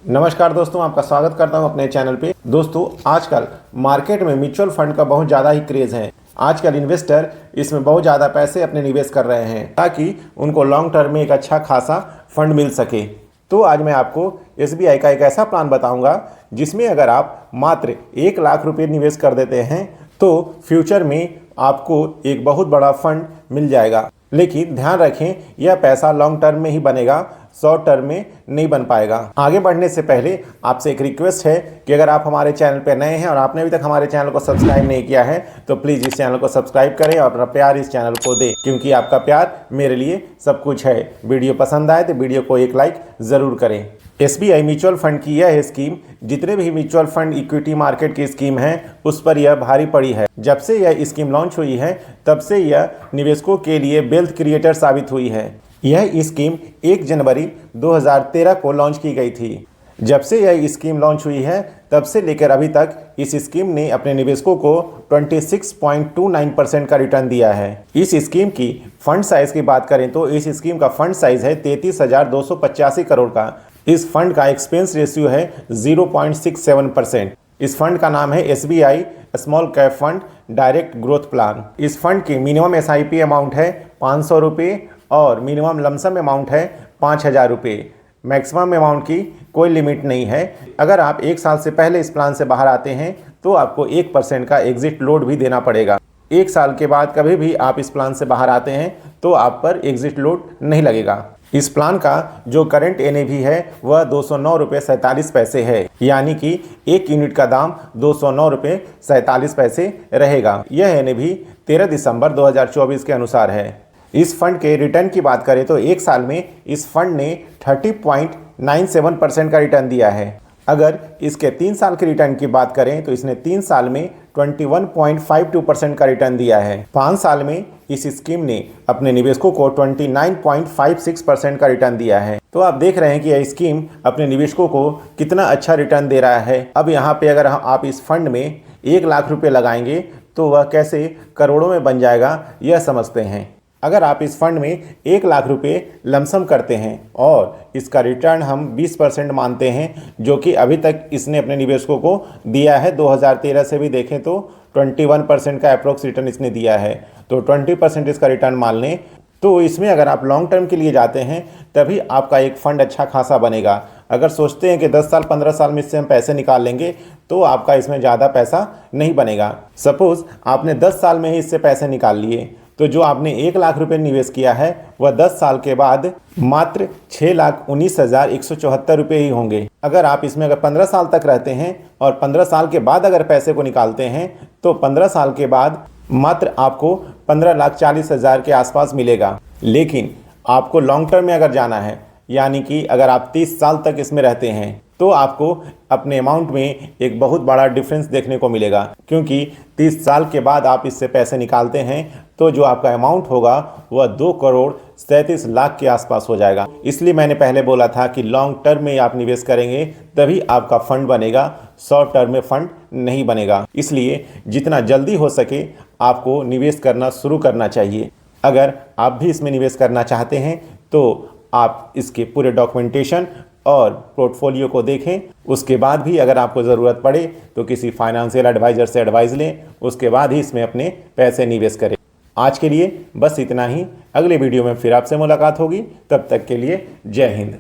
नमस्कार दोस्तों, आपका स्वागत करता हूं अपने चैनल पे। दोस्तों, आजकल मार्केट में म्यूचुअल फंड का बहुत ज़्यादा ही क्रेज़ है। आजकल इन्वेस्टर इसमें बहुत ज़्यादा पैसे अपने निवेश कर रहे हैं ताकि उनको लॉन्ग टर्म में एक अच्छा खासा फंड मिल सके। तो आज मैं आपको SBI का एक ऐसा प्लान बताऊंगा जिसमें अगर आप मात्र 1 लाख रुपये निवेश कर देते हैं तो फ्यूचर में आपको एक बहुत बड़ा फंड मिल जाएगा। लेकिन ध्यान रखें, यह पैसा लॉन्ग टर्म में ही बनेगा, शॉर्ट टर्म में नहीं बन पाएगा। आगे बढ़ने से पहले आपसे एक रिक्वेस्ट है कि अगर आप हमारे चैनल पर नए हैं और आपने अभी तक हमारे चैनल को सब्सक्राइब नहीं किया है तो प्लीज़ इस चैनल को सब्सक्राइब करें और अपना प्यार इस चैनल को दें, क्योंकि आपका प्यार मेरे लिए सब कुछ है। वीडियो पसंद आए तो वीडियो को एक लाइक ज़रूर करें। SBI म्यूचुअल फंड की यह स्कीम जितने भी म्यूचुअल फंड इक्विटी मार्केट की स्कीम है उस पर यह भारी पड़ी है। जब से यह स्कीम लॉन्च हुई है तब से यह निवेशकों के लिए वेल्थ क्रिएटर साबित हुई है। यह स्कीम 1 जनवरी 2013 को लॉन्च की गई थी। जब से यह स्कीम लॉन्च हुई है तब से लेकर अभी तक इस स्कीम ने अपने निवेशकों को 26.29% का रिटर्न दिया है। इस स्कीम की फंड साइज की बात करें तो इस स्कीम का फंड साइज है 33,285 करोड़ का। इस फंड का एक्सपेंस रेशियो है 0.67%। इस फंड का नाम है SBI small cap fund direct growth plan. इस फंड की मिनिमम SIP अमाउंट है 500 रुपये और मिनिमम लमसम अमाउंट है 5,000 रुपये। मैक्सिमम अमाउंट की कोई लिमिट नहीं है। अगर आप 1 साल से पहले इस प्लान से बाहर आते हैं तो आपको 1% का एग्जिट लोड भी देना पड़ेगा। 1 साल के बाद कभी भी आप इस प्लान से बाहर आते हैं तो आप पर एग्जिट लोड नहीं लगेगा। इस प्लान का जो करंट NAV है वह 209 रुपये 47 पैसे है, यानी कि 1 यूनिट का दाम 209 रुपये 47 पैसे रहेगा। यह NAV 13 दिसंबर 2024 के अनुसार है। इस फंड के रिटर्न की बात करें तो 1 साल में इस फंड ने 30.97% का रिटर्न दिया है। अगर इसके 3 साल के रिटर्न की बात करें तो इसने 3 साल में 21.52% का रिटर्न दिया है। 5 साल में इस स्कीम ने अपने निवेशकों को 29.56% का रिटर्न दिया है। तो आप देख रहे हैं कि यह स्कीम अपने निवेशकों को कितना अच्छा रिटर्न दे रहा है। अब यहाँ पे अगर आप इस फंड में 1 लाख रुपये लगाएंगे तो वह कैसे करोड़ों में बन जाएगा, यह समझते हैं। अगर आप इस फंड में 1 लाख रुपये लमसम करते हैं और इसका रिटर्न हम 20% मानते हैं, जो कि अभी तक इसने अपने निवेशकों को दिया है। 2013 से भी देखें तो 21% का अप्रोक्स रिटर्न इसने दिया है, तो 20% इसका रिटर्न मान लें। तो इसमें अगर आप लॉन्ग टर्म के लिए जाते हैं तभी आपका एक फ़ंड अच्छा खासा बनेगा। अगर सोचते हैं कि 10 साल 15 साल में इससे हम पैसे निकाल लेंगे तो आपका इसमें ज़्यादा पैसा नहीं बनेगा। सपोज़ आपने 10 साल में ही इससे पैसे निकाल लिए तो जो आपने 1 लाख रुपये निवेश किया है वह 10 साल के बाद मात्र 6,19,174 रुपये ही होंगे। अगर आप इसमें अगर 15 साल तक रहते हैं और 15 साल के बाद अगर पैसे को निकालते हैं तो 15 साल के बाद मात्र आपको 15,40,000 के आसपास मिलेगा। लेकिन आपको लॉन्ग टर्म में अगर जाना है, यानी कि अगर आप 30 साल तक इसमें रहते हैं तो आपको अपने अमाउंट में एक बहुत बड़ा डिफरेंस देखने को मिलेगा, क्योंकि 30 साल के बाद आप इससे पैसे निकालते हैं तो जो आपका अमाउंट होगा वह 2,37,00,000 के आसपास हो जाएगा। इसलिए मैंने पहले बोला था कि लॉन्ग टर्म में आप निवेश करेंगे तभी आपका फंड बनेगा, शॉर्ट टर्म में फंड नहीं बनेगा। इसलिए जितना जल्दी हो सके आपको निवेश करना शुरू करना चाहिए। अगर आप भी इसमें निवेश करना चाहते हैं तो आप इसके पूरे डॉक्यूमेंटेशन और पोर्टफोलियो को देखें। उसके बाद भी अगर आपको ज़रूरत पड़े तो किसी फाइनेंशियल एडवाइज़र से एडवाइस लें, उसके बाद ही इसमें अपने पैसे निवेश करें। आज के लिए बस इतना ही। अगले वीडियो में फिर आपसे मुलाकात होगी, तब तक के लिए जय हिंद।